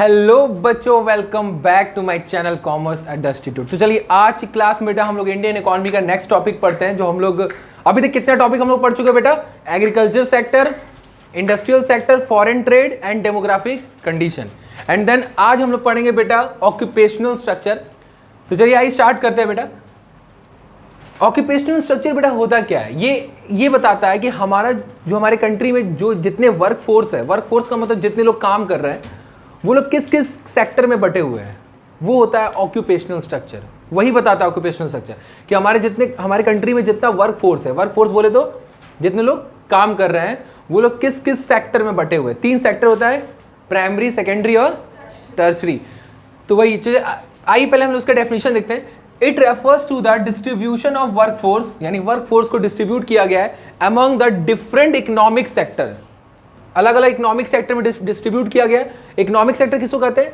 Hello बच्चों, welcome back to my channel commerce at the institute. तो चलिए आज की क्लास में बेटा हम लोग इंडियन इकोनॉमी का नेक्स्ट टॉपिक पढ़ते हैं। जो हम लोग अभी तक कितने टॉपिक हम लोग पढ़ चुके हैं बेटा? Agriculture sector, industrial sector, foreign trade and demographic condition. And then आज हम लोग पढ़ेंगे बेटा ऑक्यूपेशनल स्ट्रक्चर। तो चलिए आइए स्टार्ट करते हैं बेटा। ऑक्यूपेशनल स्ट्रक्चर बेटा होता क्या है? ये बताता है कि हमारा जो हमारे कंट्री में जो जितने वर्क फोर्स है, वर्क फोर्स का मतलब जितने लोग काम कर रहे हैं वो लोग किस किस सेक्टर में बटे हुए हैं, वो होता है ऑक्यूपेशनल स्ट्रक्चर। वही बताता है ऑक्यूपेशनल स्ट्रक्चर कि हमारे कंट्री में जितना वर्क फोर्स है, वर्क फोर्स बोले तो जितने लोग काम कर रहे हैं वो लोग किस किस सेक्टर में बटे हुए हैं। 3 सेक्टर होता है, प्राइमरी, सेकेंडरी और टर्शरी। तो वही चलिए आइए पहले हम उसका डेफिनेशन देखते हैं। It refers to the distribution of work force, यानी वर्क फोर्स को डिस्ट्रीब्यूट किया गया है among the different economic sector. अलग अलग इकोनॉमिक सेक्टर में डिस्ट्रीब्यूट किया गया है। इकोनॉमिक सेक्टर किसको कहते हैं?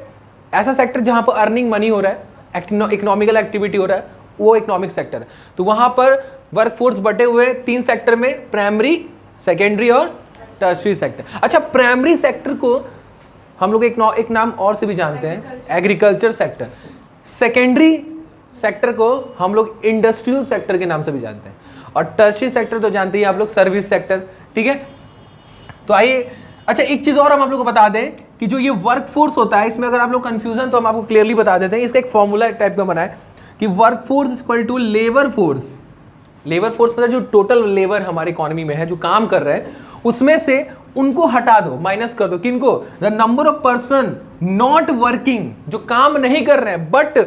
ऐसा सेक्टर जहां पर अर्निंग मनी हो रहा है, इकोनॉमिकल एक्टिविटी हो रहा है, वो इकोनॉमिक सेक्टर। तो वहां पर वर्क फोर्स बटे हुए 3 सेक्टर में, प्राइमरी, सेकेंडरी और टर्शरी सेक्टर। अच्छा, प्राइमरी सेक्टर को हम लोग एक नाम और से भी जानते हैं, एग्रीकल्चर सेक्टर। सेकेंडरी सेक्टर को हम लोग इंडस्ट्रियल सेक्टर के नाम से भी जानते हैं, और टर्शरी सेक्टर तो जानते ही आप लोग, सर्विस सेक्टर। ठीक है, तो आइए। अच्छा, एक चीज और हम आप लोग को बता दें कि जो ये वर्क फोर्स होता है, इसमें अगर आप लोग कंफ्यूजन तो हम आपको क्लियरली बता देते हैं। इसका एक फॉर्मूला टाइप का बना है कि work force equal to labour force. Labour force मतलब जो टोटल लेबर हमारी इकोनॉमी में है, जो काम कर रहे हैं, उसमें से उनको हटा दो, माइनस कर दो। किनको? The number of person not working, जो काम नहीं कर रहे हैं but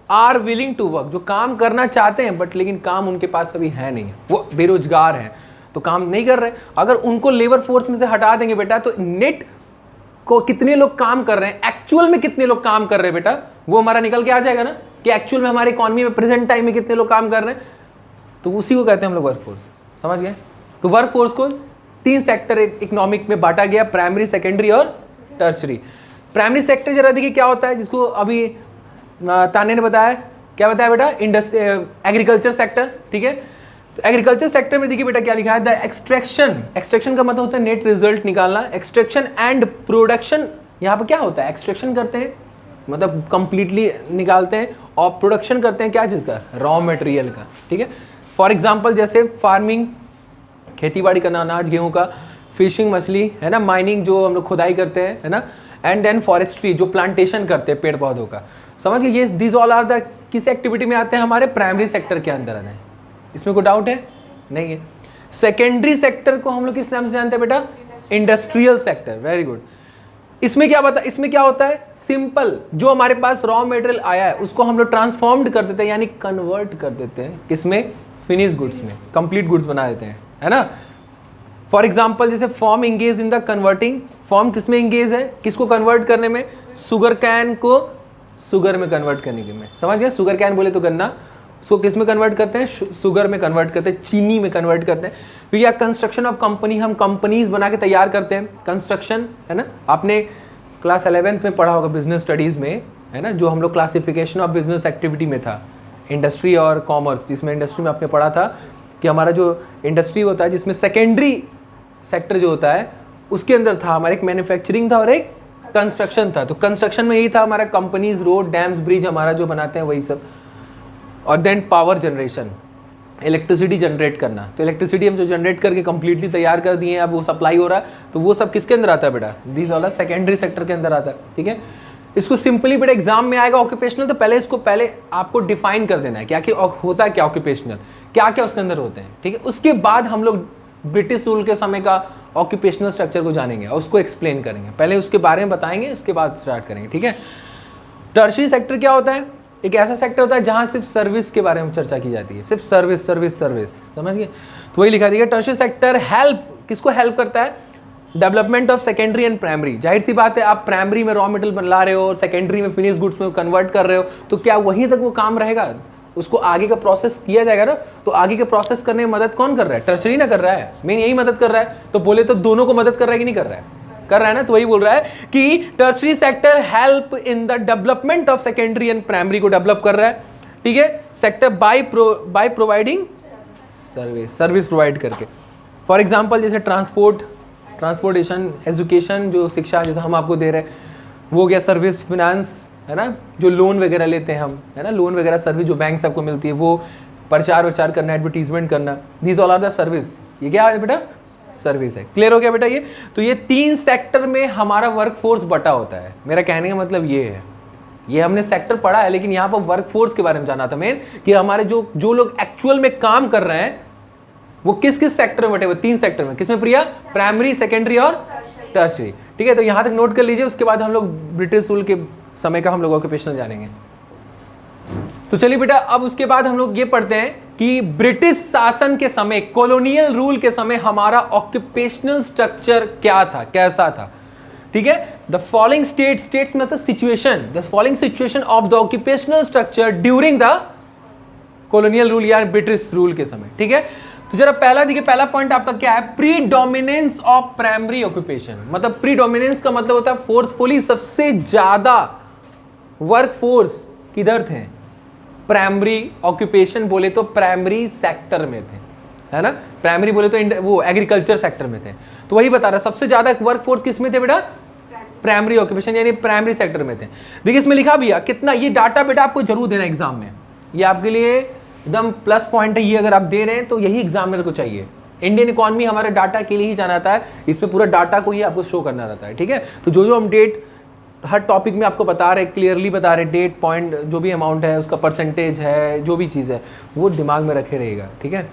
are willing to work, जो काम करना चाहते हैं बट लेकिन काम उनके पास अभी है नहीं, वो बेरोजगार हैं तो काम नहीं कर रहे हैं। अगर उनको लेबर फोर्स में से हटा देंगे बेटा, तो नेट को कितने लोग काम कर रहे हैं, एक्चुअल में कितने लोग काम कर रहे हैं बेटा, वो हमारा निकल के आ जाएगा ना, कि एक्चुअल में हमारी इकोनॉमी में प्रेजेंट टाइम में कितने लोग काम कर रहे हैं। तो उसी को कहते हैं हम लोग वर्क फोर्स। समझ गए? तो वर्क फोर्स को 3 सेक्टर इकोनॉमिक में बांटा गया, प्राइमरी, सेकेंडरी और टर्शरी। प्राइमरी सेक्टर जरा देखिए क्या होता है, जिसको अभी ताने ने बताया। क्या बताया बेटा? Agriculture sector. ठीक है, तो एग्रीकल्चर सेक्टर में देखिए बेटा क्या लिखा है, द एक्सट्रैक्शन। एक्सट्रैक्शन का मतलब होता है नेट रिजल्ट निकालना। एक्सट्रैक्शन एंड प्रोडक्शन, यहाँ पर क्या होता है? एक्सट्रैक्शन करते हैं मतलब कंप्लीटली निकालते हैं, और प्रोडक्शन करते हैं क्या चीज़ का? रॉ मटेरियल का। ठीक है, फॉर एग्जाम्पल जैसे फार्मिंग, खेती बाड़ी करना, अनाज गेहूँ का, फिशिंग मछली, है ना, माइनिंग जो हम लोग खुदाई करते हैं, है ना, एंड देन फॉरेस्ट्री जो प्लांटेशन करते हैं पेड़ पौधों का। समझ गए? ये दिस ऑल आर द किस एक्टिविटी में आते हैं? हमारे प्राइमरी सेक्टर के अंदर आते हैं। इसमें कोई डाउट है? नहीं है। सेकेंडरी सेक्टर को हम लोग किस नाम से जानते हैं बेटा? Industrial sector. Very good. इसमें क्या होता है? सिंपल, जो हमारे पास रॉ मटेरियल आया है उसको हम लोग ट्रांसफॉर्म्ड कर देते हैं, यानी कन्वर्ट कर देते हैं। किसमें? फिनिश गुड्स में, कंप्लीट गुड्स बना देते हैं, है ना। फॉर एग्जाम्पल जैसे form engage in the converting. Form किसमें इंगेज है? किसको कन्वर्ट करने में? शुगर कैन को शुगर में कन्वर्ट करने के में। समझ गए? शुगर कैन बोले तो गन्ना, उसको किस में कन्वर्ट करते हैं? शुगर में कन्वर्ट करते हैं, चीनी में कन्वर्ट करते हैं। फिर या कंस्ट्रक्शन ऑफ कंपनी, हम कंपनीज बना के तैयार करते हैं। कंस्ट्रक्शन, है ना, आपने क्लास 11th में पढ़ा होगा बिजनेस स्टडीज़ में, है ना, जो हम लोग क्लासिफिकेशन ऑफ बिजनेस एक्टिविटी में था, इंडस्ट्री और कॉमर्स, जिसमें इंडस्ट्री में आपने पढ़ा था कि हमारा जो इंडस्ट्री होता है, जिसमें सेकेंडरी सेक्टर जो होता है उसके अंदर था हमारा एक मैन्युफैक्चरिंग था और एक कंस्ट्रक्शन था। तो कंस्ट्रक्शन में यही था हमारा, कंपनीज, रोड, डैम्स, ब्रिज हमारा जो बनाते हैं वही सब। और then power generation, electricity generate करना। तो इलेक्ट्रिसिटी हम जो जनरेट करके कंप्लीटली तैयार कर दिए हैं, अब वो सप्लाई हो रहा है, तो वो सब किसके अंदर आता है बेटा? दिस वाला सेकेंडरी सेक्टर के अंदर आता है। ठीक है, इसको सिंपली बेटा एग्जाम में आएगा ऑक्यूपेशनल, तो पहले आपको डिफाइन कर देना है क्या क्या होता है, क्या ऑक्यूपेशनल, क्या क्या उसके अंदर होते हैं। ठीक है, उसके बाद हम लोग ब्रिटिश रूल के समय का ऑक्यूपेशनल स्ट्रक्चर को जानेंगे और उसको एक्सप्लेन करेंगे। पहले उसके बारे में बताएंगे, उसके बाद स्टार्ट करेंगे। ठीक है, टर्शरी सेक्टर क्या होता है? एक ऐसा सेक्टर होता है जहां सिर्फ सर्विस के बारे में चर्चा की जाती है, सिर्फ सर्विस सर्विस सर्विस। समझ गए? तो वही लिखा दिया, टर्शरी सेक्टर किसको हेल्प करता है? Development of secondary and primary. जाहिर सी बात है, आप प्राइमरी में रॉ मटेरियल बना रहे हो और सेकेंडरी में फिनिश गुड्स में कन्वर्ट कर रहे हो, तो क्या वहीं तक वो काम रहेगा? उसको आगे का प्रोसेस किया जाएगा ना। तो आगे का प्रोसेस करने में मदद कौन कर रहा है? टर्शरी ना कर रहा है, मेन यही मदद कर रहा है। तो बोले तो दोनों को मदद कर रहा है कि नहीं कर रहा है? कर रहा है ना। तो वही बोल रहा है कि tertiary sector help in the development of secondary and primary को डेवलप कर रहा है। ठीक है, sector by providing service provide करके। फॉर एग्जाम्पल जैसे ट्रांसपोर्टेशन, एजुकेशन, जो शिक्षा जैसे हम आपको दे रहे हैं, वो हो गया सर्विस फिनेंस, है ना, जो लोन वगैरह लेते हैं हम, है ना, लोन वगैरह सर्विस जो बैंक सबको मिलती है, वो प्रचार वचार करना, एडवर्टीजमेंट करना, these all are the service. ये क्या है बेटा? सर्विस है। क्लियर हो गया बेटा ये? तो ये 3 सेक्टर में हमारा वर्क फोर्स बटा होता है। मेरा कहने का मतलब ये है, ये हमने सेक्टर पढ़ा है, लेकिन यहाँ पर वर्क फोर्स के बारे में जाना था मेन, कि हमारे जो लोग एक्चुअल में काम कर रहे हैं वो किस किस सेक्टर में बटे हुए? 3 सेक्टर में। किसमें प्रिया? प्राइमरी, सेकेंडरी और टर्शरी। ठीक है, तो यहाँ तक नोट कर लीजिए। उसके बाद हम लोग ब्रिटिश रूल के समय का हम लोग ऑक्यूपेशनल जानेंगे। तो चलिए बेटा, अब उसके बाद हम लोग ये पढ़ते हैं कि ब्रिटिश शासन के समय, कॉलोनियल रूल के समय हमारा ऑक्यूपेशनल स्ट्रक्चर क्या था, कैसा था। ठीक है, द फॉलोइंग स्टेट्स मतलब situation, the following situation of the occupational structure during the colonial rule या ब्रिटिश रूल के समय। ठीक है, तो जरा पहला देखिए, पहला पॉइंट आपका क्या है? Predominance of primary occupation. मतलब प्रीडोमिनेंस का मतलब होता है फोर्सफुली सबसे ज्यादा वर्क फोर्स किधर थे? प्राइमरी ऑक्यूपेशन बोले तो प्राइमरी सेक्टर में थे, है ना। प्राइमरी बोले तो वो एग्रीकल्चर सेक्टर में थे। तो वही बता रहा, सबसे ज्यादा वर्क फोर्स किस में थे बेटा? प्राइमरी ऑक्यूपेशन यानी प्राइमरी सेक्टर में थे। देखिए इसमें लिखा भी है कितना, ये डाटा बेटा आपको जरूर देना एग्जाम में, ये आपके लिए एकदम प्लस पॉइंट है। ये अगर आप दे रहे हैं तो यही एग्जामिनर को चाहिए। इंडियन इकोनॉमी हमारे डाटा के लिए ही जाना आता है, इसमें पूरा डाटा को ही आपको शो करना रहता है। ठीक है, तो जो हम डेट हर टॉपिक में आपको बता रहे, क्लियरली बता रहे, डेट पॉइंट जो भी अमाउंट है उसका परसेंटेज है, जो भी चीज़ है वो दिमाग में रखे रहेगा। ठीक है,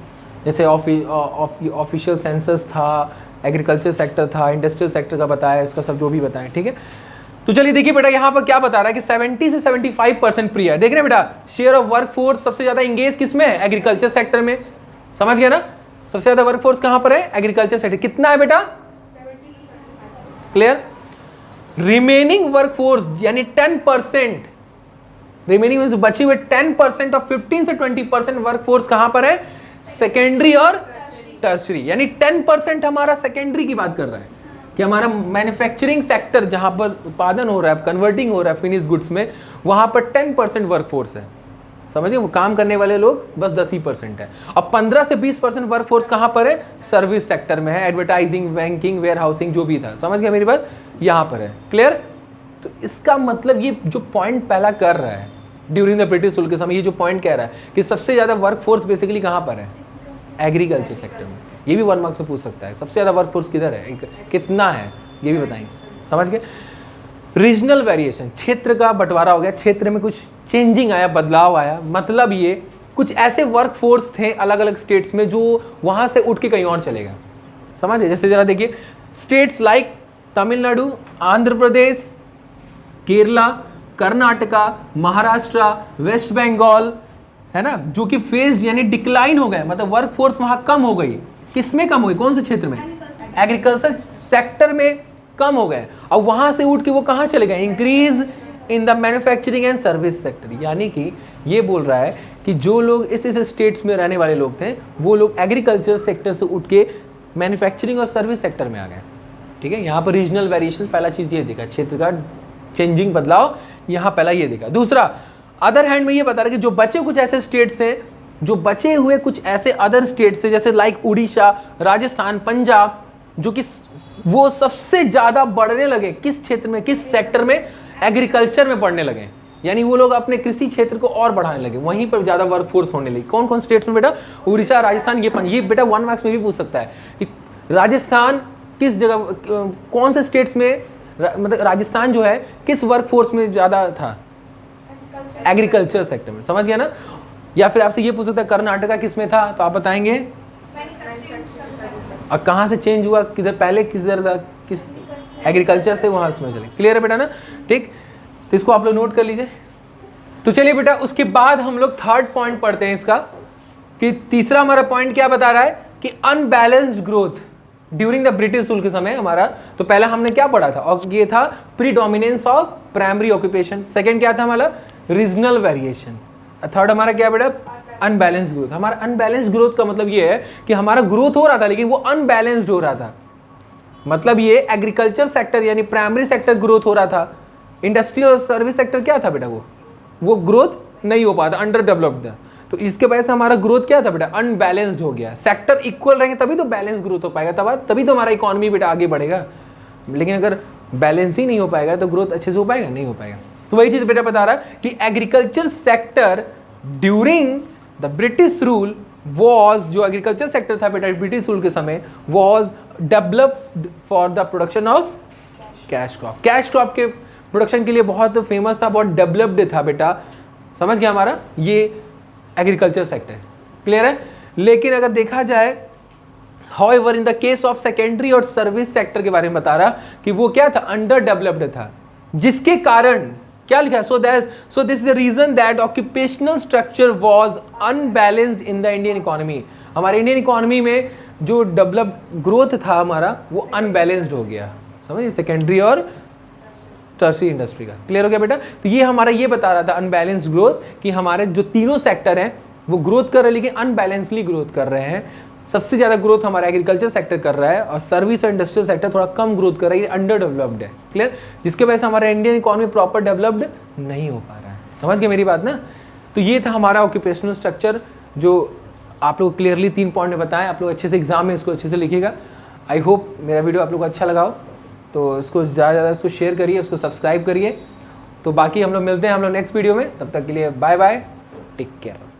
जैसे ऑफिशियल सेंसस था, एग्रीकल्चर सेक्टर था, इंडस्ट्रियल सेक्टर का बताया, इसका सब जो भी बताया। ठीक है, तो चलिए देखिए बेटा यहाँ पर क्या बता रहा है कि 70 से 75% प्रिया, देख रहे हैं बेटा, शेयर ऑफ वर्क फोर्स सबसे ज्यादा इंगेज किस में है? एग्रीकल्चर सेक्टर में। समझ गया ना, सबसे ज्यादा वर्क फोर्स कहां पर है? Agriculture sector. कितना है बेटा? 70। रिमेनिंग वर्क फोर्स यानी 10%, रिमेनिंग बची हुए 10% और 15 से 20% वर्क फोर्स कहां पर है? सेकेंडरी और टर्शरी। यानी 10% हमारा सेकेंडरी की बात कर रहा है कि हमारा मैन्युफैक्चरिंग सेक्टर जहां पर उत्पादन हो रहा है, कन्वर्टिंग हो रहा है फिनिश गुड्स में, वहां पर 10% वर्क फोर्स है। समझिए, वो काम करने वाले लोग बस 10% है। अब 15 से 20% वर्क फोर्स कहां पर है? सर्विस सेक्टर में है, एडवर्टाइजिंग, बैंकिंग, वेयर हाउसिंग जो भी था। समझ गया मेरी बात? यहाँ पर है। क्लियर? तो इसका मतलब ये जो पॉइंट पहला कर रहा है ड्यूरिंग द ब्रिटिश रूल के समय, ये जो पॉइंट कह रहा है कि सबसे ज्यादा वर्क फोर्स बेसिकली कहां पर है? एग्रीकल्चर सेक्टर में। ये भी 1 मार्क्स में पूछ सकता है, सबसे ज्यादा वर्क फोर्स किधर है, कितना है, ये भी बताएंगे। समझ गए? रीजनल वेरिएशन, क्षेत्र का बंटवारा हो गया, क्षेत्र में कुछ चेंजिंग आया, बदलाव आया। मतलब ये कुछ ऐसे वर्क फोर्स थे अलग अलग स्टेट्स में जो वहां से उठ के कहीं और चलेगा। समझे? जैसे जरा देखिए, states like Tamil Nadu, Andhra Pradesh, Kerala, Karnataka, Maharashtra, waste Bengal, है ना, जो कि फेज यानी डिक्लाइन हो गए, मतलब वर्क फोर्स वहां कम हो गई। किसमें कम हो गई? कौन से क्षेत्र में? एग्रीकल्चर सेक्टर में कम हो गए। और वहां से उठ के वो कहां चले गए? Increase in the manufacturing and service sector. यानी कि ये बोल रहा है कि जो लोग इस स्टेट्स में रहने वाले लोग थे, वो लोग एग्रीकल्चर सेक्टर से उठ के मैन्युफैक्चरिंग और सर्विस सेक्टर में आ गए। ठीक है, यहाँ पर रीजनल वेरिएशन पहला चीज ये देखा, क्षेत्र का चेंजिंग, बदलाव, यहाँ पहला ये देखा। दूसरा, अदर हैंड में ये बता रहा है कि जो बचे कुछ ऐसे स्टेट्स हैं, जो बचे हुए कुछ ऐसे अदर स्टेट्स हैं जैसे लाइक उड़ीसा, राजस्थान, पंजाब, जो कि वो सबसे ज्यादा बढ़ने लगे किस क्षेत्र में, किस सेक्टर में? एग्रीकल्चर में बढ़ने लगे। यानी वो लोग अपने कृषि क्षेत्र को और बढ़ाने लगे, वहीं पर ज्यादा वर्कफोर्स होने लगी। कौन कौन स्टेट्स में बेटा? उड़ीसा, राजस्थान, ये बेटा 1 मार्क्स में भी पूछ सकता है कि राजस्थान किस जगह, कौन से स्टेट्स में, मतलब राजस्थान जो है किस वर्कफोर्स में ज्यादा था? एग्रीकल्चर सेक्टर में। समझ गया ना? या फिर आपसे ये पूछ सकता है कर्नाटका किस में था, तो आप बताएंगे। और कहाँ से चेंज हुआ, किधर पहले, किस एग्रीकल्चर से वहां उसमें चले। क्लियर है बेटा ना? ठीक, तो इसको आप लोग नोट कर लीजिए। तो चलिए बेटा, उसके बाद हम लोग थर्ड पॉइंट पढ़ते हैं इसका, कि तीसरा हमारा पॉइंट क्या बता रहा है कि unbalanced growth during the British rule के समय हमारा। तो पहला हमने क्या पढ़ा था? और ये था predominance of primary occupation. Second क्या था हमारा? Regional variation. थर्ड हमारा क्या बेटा? Unbalance growth. हमारा अनबैलेंस ग्रोथ का मतलब ये है कि हमारा ग्रोथ हो रहा था लेकिन वो अनबैलेंस्ड हो रहा था। मतलब ये एग्रीकल्चर सेक्टर यानी प्राइमरी सेक्टर ग्रोथ हो रहा था, इंडस्ट्रियल और सर्विस सेक्टर क्या था बेटा? वो ग्रोथ नहीं हो पाता, अंडर डेवलप्ड था। तो इसके वजह से हमारा ग्रोथ क्या था बेटा? अनबैलेंस्ड हो गया। सेक्टर इक्वल रहेंगे तभी तो बैलेंस ग्रोथ हो पाएगा, तभी तो हमारा इकोनॉमी बेटा आगे बढ़ेगा। लेकिन अगर बैलेंस ही नहीं हो पाएगा तो ग्रोथ अच्छे से हो पाएगा, नहीं हो पाएगा। तो वही चीज़ बेटा बता रहा कि agriculture sector during the British rule was, जो एग्रीकल्चर सेक्टर था बेटा ब्रिटिश रूल के समय, was developed for the production of cash crop. Cash crop के प्रोडक्शन के लिए बहुत फेमस था, बहुत डेवलप्ड था बेटा, समझ गया हमारा ये एग्रीकल्चर सेक्टर, क्लियर है। लेकिन अगर देखा जाए however in the case of secondary और सर्विस सेक्टर के बारे में बता रहा कि वो क्या था, अंडर डेवलप्ड था, जिसके कारण क्या लिखा, so this is the reason that occupational structure was unbalanced in the Indian economy. हमारे इंडियन इकोनॉमी में जो डेवलप ग्रोथ था हमारा वो अनबैलेंस्ड हो गया, समझिए, सेकेंडरी और टर्शियरी इंडस्ट्री का, क्लियर हो गया बेटा। तो ये हमारा ये बता रहा था अनबैलेंस्ड ग्रोथ, कि हमारे जो तीनों सेक्टर हैं वो ग्रोथ कर रहे हैं लेकिन अनबैलेंसली ग्रोथ कर रहे हैं। सबसे ज़्यादा ग्रोथ हमारा एग्रीकल्चर सेक्टर कर रहा है और सर्विस और इंडस्ट्रियल सेक्टर थोड़ा कम ग्रोथ कर रहा है, ये अंडर डेवलप्ड है, क्लियर, जिसके वजह से हमारा इंडियन इकोनॉमी प्रॉपर डेवलप्ड नहीं हो पा रहा है, समझ गए मेरी बात ना। तो ये था हमारा ऑक्यूपेशनल स्ट्रक्चर, जो आप लोग क्लियरली 3 पॉइंट में बताएं, आप लोग अच्छे से एग्जाम में इसको अच्छे से लिखिएगा। आई होप मेरा वीडियो आप लोग को अच्छा लगा हो, तो इसको ज़्यादा से ज़्यादा इसको शेयर करिए, इसको सब्सक्राइब करिए। तो बाकी हम लोग मिलते हैं हम लोग नेक्स्ट वीडियो में, तब तक के लिए बाय बाय, टेक केयर।